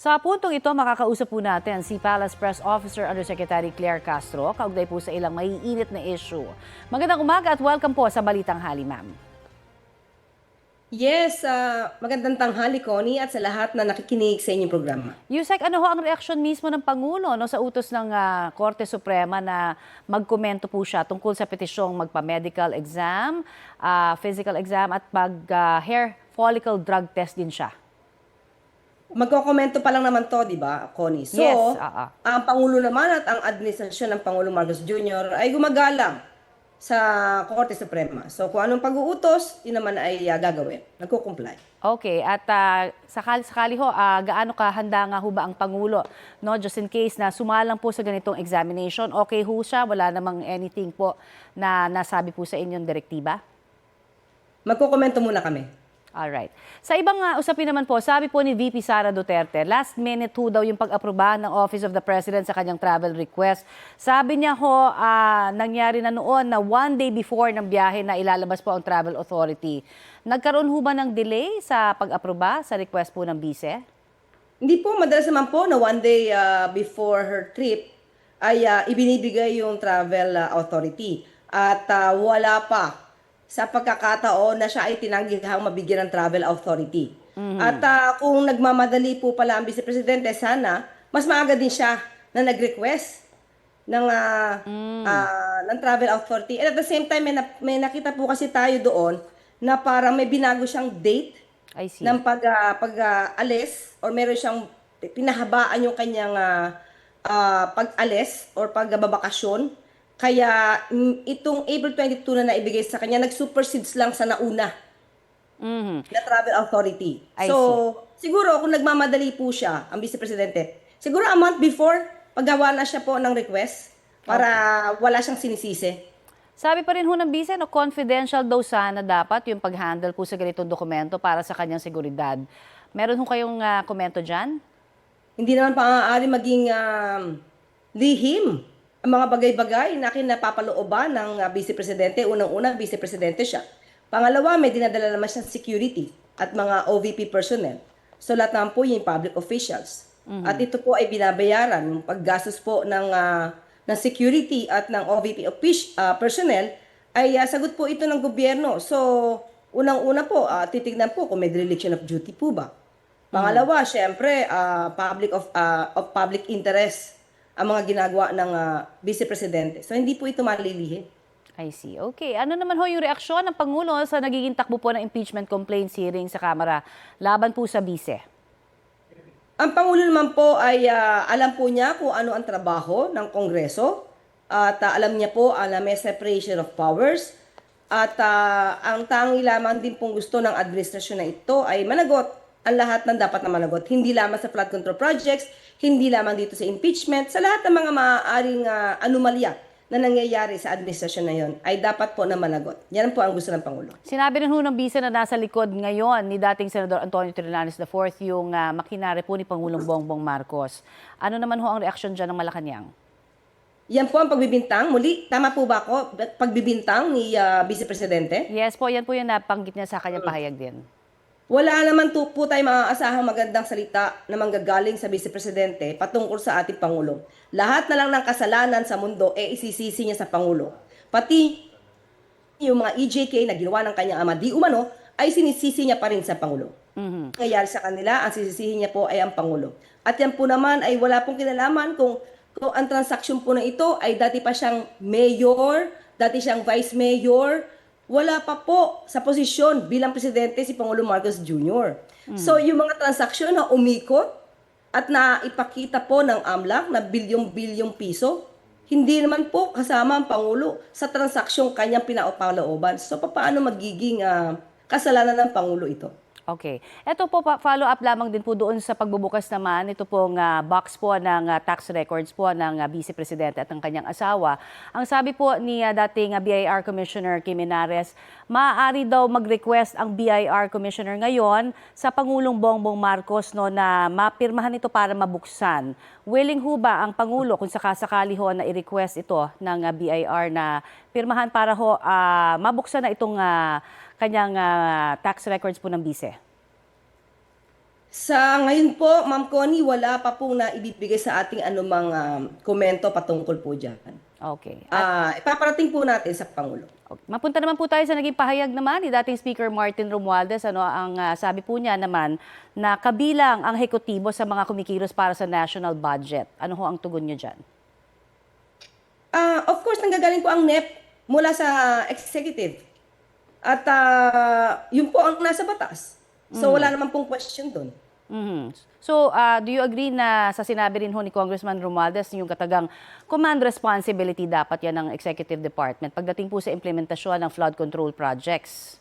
Sa puntong ito, makakausap po natin si Palace Press Officer Undersecretary Claire Castro, kaugnay po sa ilang maiinit na issue. Magandang umaga at welcome po sa Balitang Hali, ma'am. Yes, magandang tanghali, Connie, at sa lahat na nakikinig sa inyong programa. Yusek, ano ho ang reaksyon mismo ng Pangulo sa utos ng Korte Suprema na magkomento po siya tungkol sa petisyong magpa-medical exam, physical exam at hair follicle drug test din siya? Magkokomento pa lang naman to, di ba, Connie? So, Yes, ang Pangulo naman at ang administrasyon ng Pangulo Marcos Jr. ay gumagalang sa Korte Suprema. So, kung anong pag-uutos, yun naman ay gagawin. Nagko-comply. Okay, at sakali ho, gaano kahanda nga ho ba ang Pangulo, no, just in case na sumalang po sa ganitong examination, okay ho siya, wala namang anything po na nasabi po sa inyong direktiba? Magkokomento muna kami. Alright. Sa ibang usapin naman po, sabi po ni VP Sara Duterte, last minute ho daw yung pag-aprobahan ng Office of the President sa kanyang travel request. Sabi niya ho, nangyari na noon na one day before ng biyahe na ilalabas po ang Travel Authority. Nagkaroon ho ba ng delay sa pag-aproba sa request po ng Bise? Hindi po, madalas naman po na one day before her trip ay ibinibigay yung Travel Authority. At wala pa sa pagkakataon na siya ay tinanggihang mabigyan ng Travel Authority. At kung nagmamadali po pala ang Vice Presidente, sana mas maaga din siya na nag-request ng Travel Authority. And at the same time, may nakita po kasi tayo doon na parang may binago siyang date I see. ng pag-alis or meron siyang pinahabaan yung kanyang pag-alis or pagbabakasyon. Kaya itong April 22 na naibigay sa kanya, nag-supersedes lang sa nauna na Travel Authority. I Siguro kung nagmamadali po siya, ang Vice Presidente, siguro a month before, paggawa na siya po ng request para wala siyang sinisisi. Sabi pa rin ho ng Bise, no, confidential daw sana dapat yung pag-handle po sa ganitong dokumento para sa kanyang seguridad. Meron ho kayong komento dyan? Hindi naman maaari maging lihim ang mga bagay-bagay na kinapapalooban ng Vice Presidente. Unang-una, Vice Presidente siya. Pangalawa, may dinadala naman siyang security at mga OVP personnel. So lahat naman po yung public officials. At ito po ay binabayaran, yung paggastos po ng security at ng OVP personnel ay sagot po ito ng gobyerno. So unang-una po, titignan po kung may dereliction of duty po ba. Pangalawa, syempre, of public interest ang mga ginagawa ng Vice Presidente. So, hindi po ito malilihin. I see. Okay. Ano naman ho yung reaksyon ng Pangulo sa nagiging takbo po ng impeachment complaints hearing sa Kamara laban po sa Bise? Ang Pangulo naman po ay alam po niya kung ano ang trabaho ng Kongreso at alam niya po na may separation of powers at ang tangi lamang din pong gusto ng administrasyon na ito ay managot ang lahat ng dapat na managot. Hindi lamang sa flood control projects, hindi lamang dito sa impeachment, sa lahat ng mga maaaring anomalya na nangyayari sa administrasyon na yon ay dapat po na managot. Yan po ang gusto ng Pangulo. Sinabi rin ho ng Bise na nasa likod ngayon ni dating Senador Antonio Trillanes IV yung makinare po ni Pangulong Bongbong Marcos. Ano naman ho ang reaksyon dyan ng Malacanang? Yan po ang pagbibintang. Muli, tama po ba ako? Pagbibintang ni Vice Presidente? Yes po, yan po yung napanggit niya sa kanyang pahayag din. Wala naman po tayo maaasahang magandang salita na manggagaling sa Vice Presidente patungkol sa ating Pangulo. Lahat na lang ng kasalanan sa mundo isisisi niya sa Pangulo. Pati yung mga EJK na ginawa ng kanyang ama di umano ay sinisisi niya pa rin sa Pangulo. Kaya sa kanila, ang sisisihin niya po ay ang Pangulo. At yan po naman ay wala pong kinalaman kung ang transaksyon po na ito ay dati pa siyang mayor, dati siyang vice mayor, wala pa po sa posisyon bilang presidente si Pangulo Marcos Jr. So yung mga transaksyon na umikot at na ipakita po ng AMLAC na bilyong-bilyong piso, hindi naman po kasama ang Pangulo sa transaksyong kanyang pinaupalooban. So paano magiging kasalanan ng Pangulo ito? Okay. Ito po, follow-up lamang din po doon sa pagbubukas naman. Ito pong box po ng tax records po ng Vice Presidente at ng kanyang asawa. Ang sabi po ni dating BIR Commissioner Kim Menares, maaari daw mag-request ang BIR Commissioner ngayon sa Pangulong Bongbong Marcos na mapirmahan ito para mabuksan. Willing ho ba ang Pangulo kung sakasakali ho na i-request ito ng BIR na pirmahan para ho mabuksan na itong kanyang tax records po ng Bise? Sa ngayon po, Ma'am Connie, wala pa pong naibibigay sa ating anumang komento patungkol po dyan. Okay. Ipaparating po natin sa Pangulo. Okay. Mapunta naman po tayo sa naging pahayag naman ni dating Speaker Martin Romualdez. Ang sabi po niya naman na kabilang ang hekutibo sa mga kumikilos para sa national budget. Ano ho ang tugon niyo dyan? Of course, nanggagaling po ang NEP mula sa executive. At yun po ang nasa batas. So wala naman pong question doon. Mhm. So, do you agree na sa sinabi rin ho ni Congressman Romualdez yung katagang command responsibility dapat yan ng Executive Department pagdating po sa implementasyon ng flood control projects?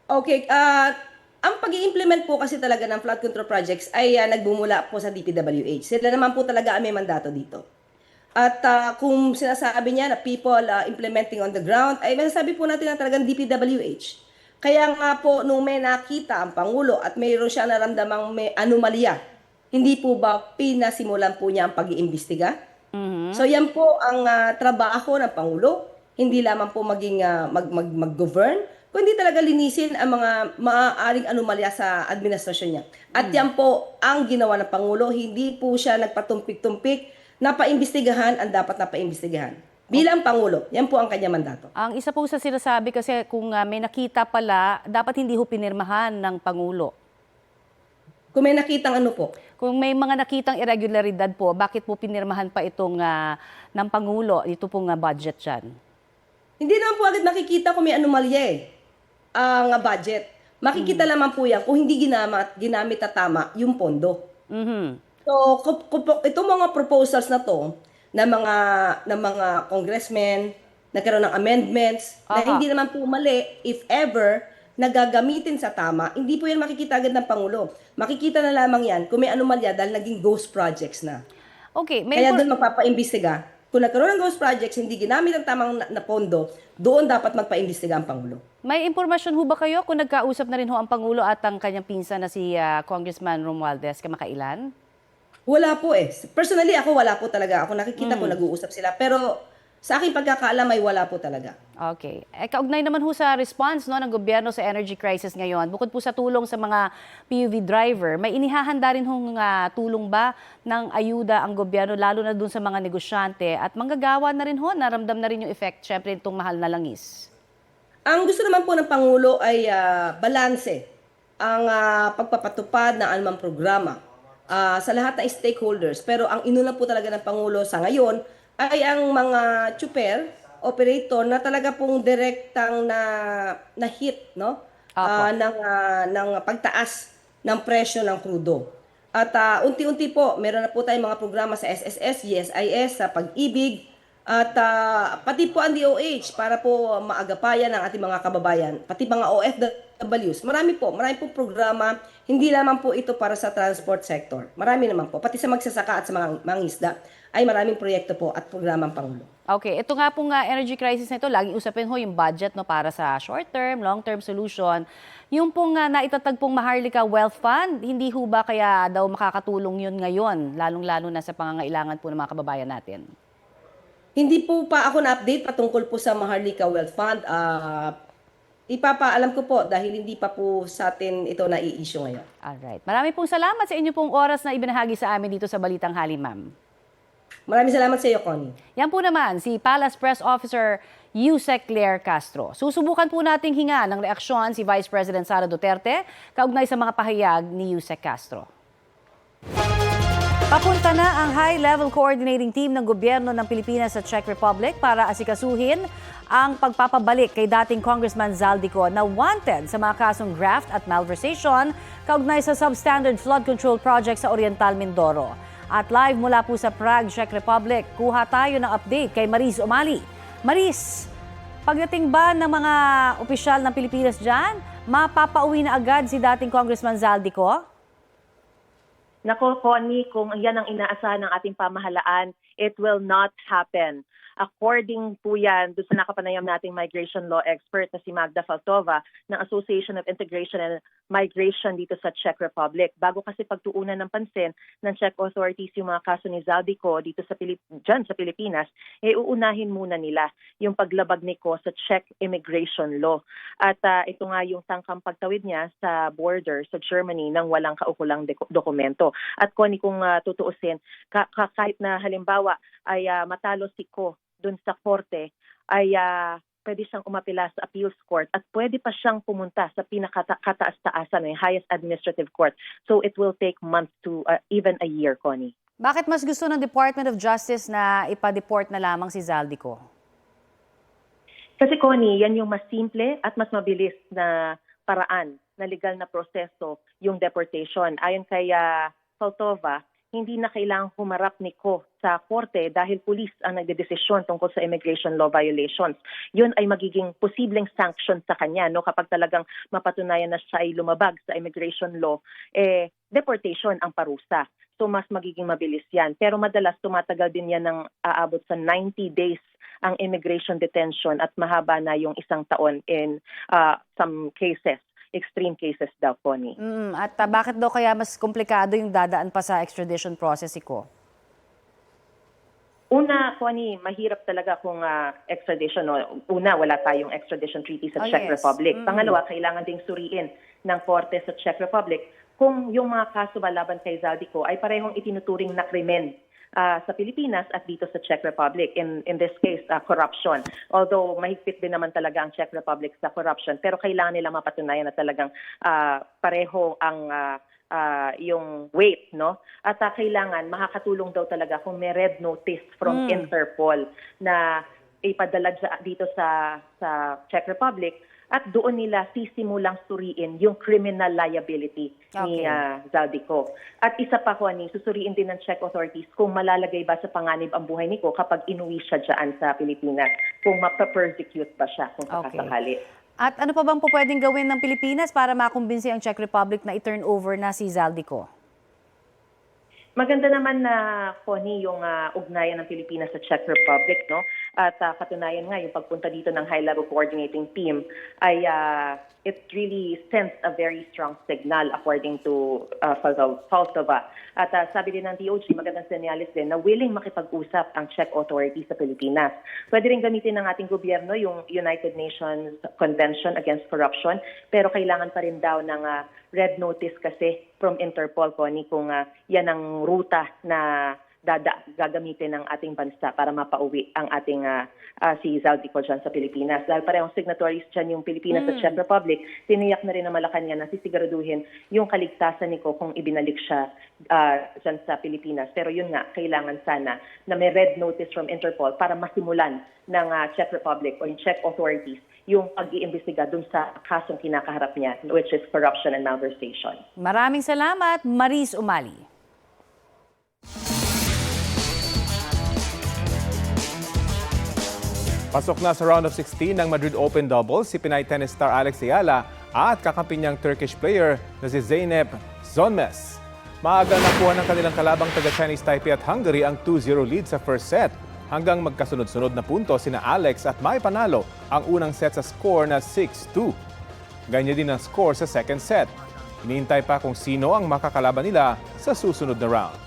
Okay, ang pag-i-implement po kasi talaga ng flood control projects ay nagbumula po sa DPWH. Sila naman po talaga ang may mandato dito. At kung sinasabi niya na people implementing on the ground, ay masasabi po natin na talagang DPWH. Kaya nga po, nung may nakita ang Pangulo at mayroon siya naramdamang may anomalya, hindi po ba pinasimulan po niya ang pag-iimbestiga? So yan po ang trabaho ng Pangulo, hindi lamang po maging mag-govern, kundi talaga linisin ang mga maaaring anomalya sa administrasyon niya. At yan po ang ginawa ng Pangulo, hindi po siya nagpatumpik-tumpik na paimbestigahan ang dapat na paimbestigahan. Bilang Pangulo, yan po ang kanya mandato. Ang isa po sa sinasabi kasi kung may nakita pala, dapat hindi ho pinirmahan ng Pangulo. Kung may nakitang ano po, Kung may mga nakitang irregularidad po, bakit po pinirmahan pa itong ng Pangulo, ito pong budget dyan? hindi naman po agad makikita kung may anomalya ang budget. Makikita lamang po yan kung hindi ginamit na tama yung pondo. Mhm. So, itong mga proposals na to, ng mga congressmen, nagkaroon ng amendments, na Aha. hindi naman po mali, if ever, nagagamitin sa tama, hindi po yan makikita agad ng Pangulo. Makikita na lamang yan kung may anomalya dahil naging ghost projects na. Okay, may Kaya doon magpapaimbestiga. Kung nagkaroon ng ghost projects, hindi ginamit ang tamang na pondo, doon dapat magpaimbestiga ang Pangulo. may impormasyon ho ba kayo kung nagkausap na rin ho ang Pangulo at ang kanyang pinsan na si Congressman Romualdez kamakailan? Wala po eh. Personally, ako wala po talaga. Ako nakikita ko nag-uusap sila. Pero sa aking pagkakaalam ay wala po talaga. Okay. Kaugnay naman ho sa response ng gobyerno sa energy crisis ngayon, bukod po sa tulong sa mga PUV driver, may inihahanda rin hong tulong ba ng ayuda ang gobyerno, lalo na dun sa mga negosyante at manggagawa na rin ho, naramdam na rin yung effect, syempre itong mahal na langis. Ang gusto naman po ng Pangulo ay balanse ang pagpapatupad ng anumang programa sa lahat ng stakeholders. Pero ang inuna po talaga ng Pangulo sa ngayon ay ang mga tsuper, operator na talaga pong direktang na hit no? Ng pagtaas ng presyo ng krudo. At unti-unti po, meron na po tayong mga programa sa SSS, GSIS, sa Pag-ibig, at pati po ang DOH para po maagapayan ng ating mga kababayan, pati mga OFWs. Marami po programa, hindi lamang po ito para sa transport sector. Marami naman po, pati sa magsasaka at sa mga mangingisda ay maraming proyekto po at programang Pangulo. Okay, ito nga pong energy crisis na ito, laging usapin ho yung budget no, para sa short-term, long-term solution. Yung pong naitatag pong Maharlika Wealth Fund, hindi ho ba kaya daw makakatulong yun ngayon, lalong-lalo na sa pangangailangan po ng mga kababayan natin? Hindi po pa ako na-update patungkol po sa Maharlika Wealth Fund. Ipapaalam ko po dahil hindi pa po sa atin ito na-i-issue ngayon. Alright. Marami pong salamat sa inyo pong oras na ibinahagi sa amin dito sa Balitang Hali, ma'am. Maraming salamat sa iyo, Connie. Yan po naman si Palace Press Officer Yusek Claire Castro. Susubukan po nating hinga ng reaksyon si Vice President Sara Duterte kaugnay sa mga pahayag ni Yusek Castro. Papunta na ang high-level coordinating team ng gobyerno ng Pilipinas sa Czech Republic para asikasuhin ang pagpapabalik kay dating Congressman Zaldico na wanted sa mga kasong graft at malversation kaugnay sa substandard flood control project sa Oriental Mindoro. At live mula po sa Prague, Czech Republic, kuha tayo ng update kay Maris Umali. Maris, pagdating ba ng mga opisyal ng Pilipinas dyan, mapapauwi na agad si dating Congressman Zaldico? Nako, Connie, kung yan ang inaasahan ng ating pamahalaan, It will not happen. According po yan, doon sa nakapanayam nating migration law expert na si Magda Faltova ng Association of Integration and Migration dito sa Czech Republic. Bago kasi pagtuunan ng pansin ng Czech authorities yung mga kaso ni Zaldico dito sa dyan sa Pilipinas, uunahin muna nila yung paglabag ni Ko sa Czech immigration law. At ito nga yung tangkang pagtawid niya sa border sa Germany nang walang kaukulang dokumento. At Connie, kung tutuusin, kahit na halimbawa ay matalo si Ko doon sa korte, ay pwede siyang umapila sa appeals court at pwede pa siyang pumunta sa pinakataas-taasan, yung highest administrative court. So it will take months to even a year, Connie. Bakit mas gusto ng Department of Justice na ipa-deport na lamang si Zaldico? Kasi Connie, yan yung mas simple at mas mabilis na paraan na legal na proseso yung deportation. Ayon kay Faltova, hindi na kailangang humarap ni Ko sa korte dahil pulis ang nagdedesisyon tungkol sa immigration law violations. Yun ay magiging posibleng sanction sa kanya, no? Kapag talagang mapatunayan na siya ay lumabag sa immigration law, deportation ang parusa. So mas magiging mabilis yan. Pero madalas tumatagal din yan ng aabot sa 90 days ang immigration detention at mahaba na yung 1 taon in some cases. Extreme cases daw, Connie. At bakit daw kaya mas komplikado yung dadaan pa sa extradition process ko? Una, Connie, mahirap talaga kung extradition. No? Una, wala tayong extradition treaty sa Czech Republic. Pangalawa, kailangan ding suriin ng korte sa Czech Republic kung yung mga kaso laban kay Zaldico ay parehong itinuturing na krimen sa Pilipinas at dito sa Czech Republic. In this case, corruption. Although mahigpit din naman talaga ang Czech Republic sa corruption, pero kailangan nila mapatunayan na talagang pareho ang yung weight, no? At kailangan makakatulong daw talaga kung may red notice from Interpol na ipadala dito sa Czech Republic. At doon nila sisimulang suriin yung criminal liability ni Zaldico. At isa pa, Connie, susuriin din ng Czech authorities kung malalagay ba sa panganib ang buhay ni Ko kapag inuwi siya dyan sa Pilipinas, kung mapapersecute ba siya kung sakasakali. At ano pa bang po pwedeng gawin ng Pilipinas para makumbinsi ang Czech Republic na i-turn over na si Zaldico? Maganda naman na, Connie, yung ugnayan ng Pilipinas sa Czech Republic, no? At katunayan nga, yung pagpunta dito ng high-level coordinating team ay it really sends a very strong signal according to Faltova. At sabi din ng DOJ, magandang senyalis din na willing makipag-usap ang Czech authorities sa Pilipinas. Pwede rin gamitin ng ating gobyerno yung United Nations Convention Against Corruption, pero kailangan pa rin daw ng red notice kasi from Interpol, Connie, kung yan ang ruta na gagamitin ng ating bansa para mapauwi ang ating si Zaldico dyan sa Pilipinas. Dahil parehong signatories dyan yung Pilipinas at Czech Republic, tiniyak na rin ng Malacanang na sisiguraduhin yung kaligtasan ni Ko kung ibinalik siya dyan sa Pilipinas. Pero yun nga, kailangan sana na may red notice from Interpol para masimulan ng Czech Republic o yung Czech authorities yung pag-iimbestiga dun sa kasong kinakaharap niya, which is corruption and malversation. Maraming salamat, Maris Umali. Pasok na sa round of 16 ng Madrid Open Doubles si Pinay tennis star Alex Ayala at kakampi niyang Turkish player na si Zeynep Zonmes. Maaga nakuha ng kanilang kalabang taga-Chinese Taipei at Hungary ang 2-0 lead sa first set hanggang magkasunod-sunod na punto sina Alex at may panalo ang unang set sa score na 6-2. Ganyan din ang score sa second set. Hinihintay pa kung sino ang makakalaban nila sa susunod na round.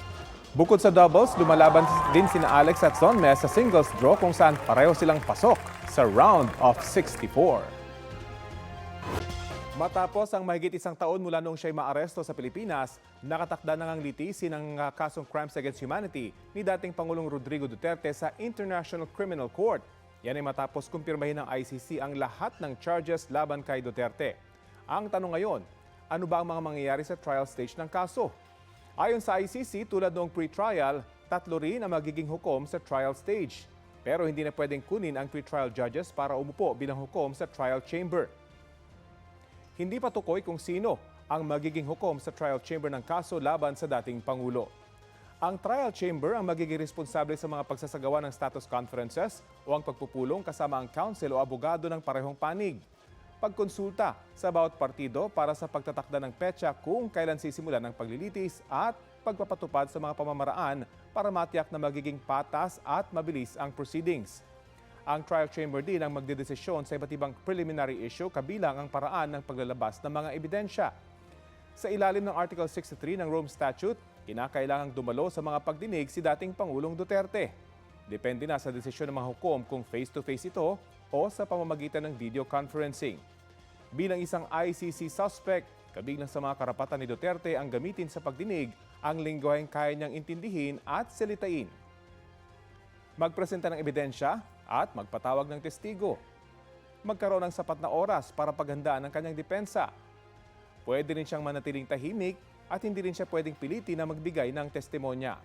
Bukod sa doubles, lumalaban din sina Alex at Zonmes sa singles draw kung saan pareho silang pasok sa round of 64. Matapos ang mahigit 1 taon mula noong siya'y maaresto sa Pilipinas, nakatakda na ngang litisin ang kasong crimes against humanity ni dating Pangulong Rodrigo Duterte sa International Criminal Court. Yan ay matapos kumpirmahin ng ICC ang lahat ng charges laban kay Duterte. Ang tanong ngayon, ano ba ang mga mangyayari sa trial stage ng kaso? Ayon sa ICC, tulad noong pre-trial, 3 rin ang magiging hukom sa trial stage. Pero hindi na pwedeng kunin ang pre-trial judges para umupo bilang hukom sa trial chamber. Hindi pa tukoy kung sino ang magiging hukom sa trial chamber ng kaso laban sa dating Pangulo. Ang trial chamber ang magiging responsable sa mga pagsasagawa ng status conferences o ang pagpupulong kasama ang counsel o abogado ng parehong panig. pagkonsulta sa bawat partido para sa pagtatakda ng petsa kung kailan sisimulan ng paglilitis at pagpapatupad sa mga pamamaraan para matiyak na magiging patas at mabilis ang proceedings. Ang trial chamber din ang magdedesisyon sa iba't ibang preliminary issue kabilang ang paraan ng paglalabas ng mga ebidensya. Sa ilalim ng Article 63 ng Rome Statute, kinakailangang dumalo sa mga pagdinig si dating Pangulong Duterte. Depende na sa desisyon ng mga hukom kung face-to-face ito o sa pamamagitan ng video conferencing. Bilang isang ICC suspect, kabilang sa mga karapatan ni Duterte ang gamitin sa pagdinig ang lingwaheng kaya niyang intindihin at salitain. Magpresenta ng ebidensya at magpatawag ng testigo. Magkaroon ng sapat na oras para paghandaan ang kanyang depensa. Pwede rin siyang manatiling tahimik at hindi rin siya pwedeng pilitin na magbigay ng testimonya.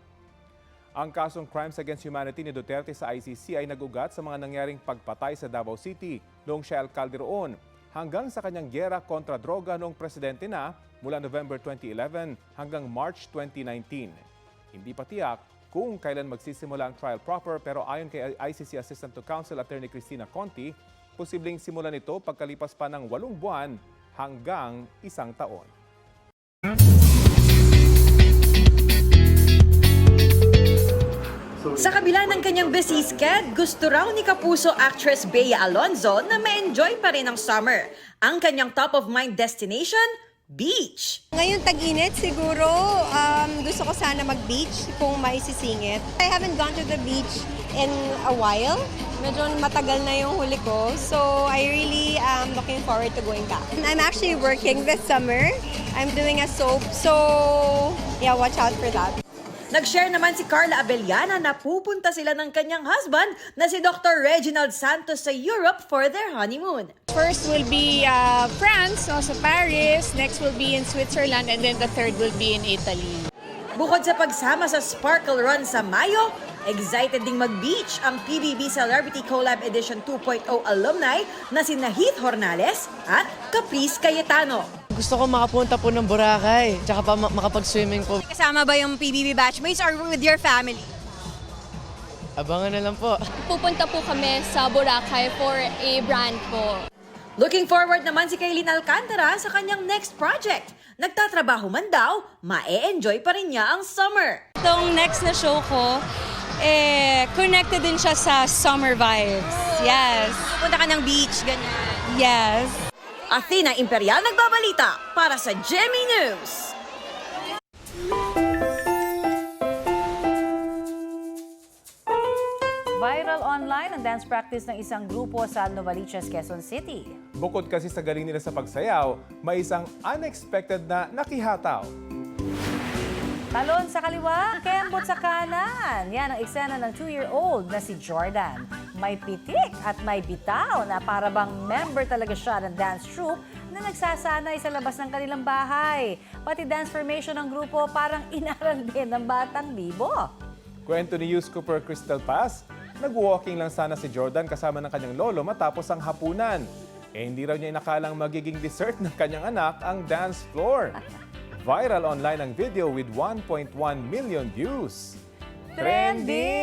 Ang kasong Crimes Against Humanity ni Duterte sa ICC ay nag-ugat sa mga nangyaring pagpatay sa Davao City noong siya alkalde roon hanggang sa kanyang gyera kontra droga noong presidente na mula November 2011 hanggang March 2019. Hindi pa tiyak kung kailan magsisimula ang trial proper pero ayon kay ICC Assistant to Counsel Attorney Cristina Conti, posibleng simulan ito pagkalipas pa ng 8 buwan hanggang 1 taon. Sa kabila ng kanyang busy schedule, gusto raw ni Kapuso actress Bea Alonzo na ma-enjoy pa rin ang summer. Ang kanyang top-of-mind destination, beach. Ngayon tag-init siguro, gusto ko sana mag-beach kung maisisingit. I haven't gone to the beach in a while. Medyo matagal na yung huli ko. So I really am looking forward to going back. I'm actually working this summer. I'm doing a soap. So yeah, watch out for that. Nag-share naman si Carla Abellana na pupunta sila ng kanyang husband na si Dr. Reginald Santos sa Europe for their honeymoon. First will be France, also Paris. Next will be in Switzerland, and then the third will be in Italy. Bukod sa pagsama sa Sparkle Run sa Mayo, excited ding mag-beach ang PBB Celebrity Collab Edition 2.0 alumni na si Heath Hornales at Caprice Cayetano. Gusto ko makapunta po ng Boracay, tsaka pa makapag-swimming po. Kasama ba yung PBB batchmates or with your family? Abangan na lang po. Pupunta po kami sa Boracay for a brand po. Looking forward naman si Kaylin Alcantara sa kanyang next project. Nagtatrabaho man daw, ma-e-enjoy pa rin niya ang summer. Itong next na show ko, connected din siya sa summer vibes. Yes. Pupunta ka ng beach, ganyan. Yes. Athena Imperial nagbabalita para sa GMA News. Viral online ang dance practice ng isang grupo sa Novaliches, Quezon City. Bukod kasi sa galing nila sa pagsayaw, may isang unexpected na nakihataw. Talon sa kaliwa, kembot sa kanan. Yan ang eksena ng 2-year-old na si Jordan. May pitik at may bitaw na para bang member talaga siya ng dance troupe na nagsasanay sa labas ng kanilang bahay. Pati dance formation ng grupo parang inaral din ng batang bibo. Kwento ni Youth Cooper Crystal Paz, nag-walking lang sana si Jordan kasama ng kanyang lolo matapos ang hapunan. Hindi raw niya inakalang magiging dessert ng kanyang anak ang dance floor. Viral online ang video with 1.1 million views. Trending!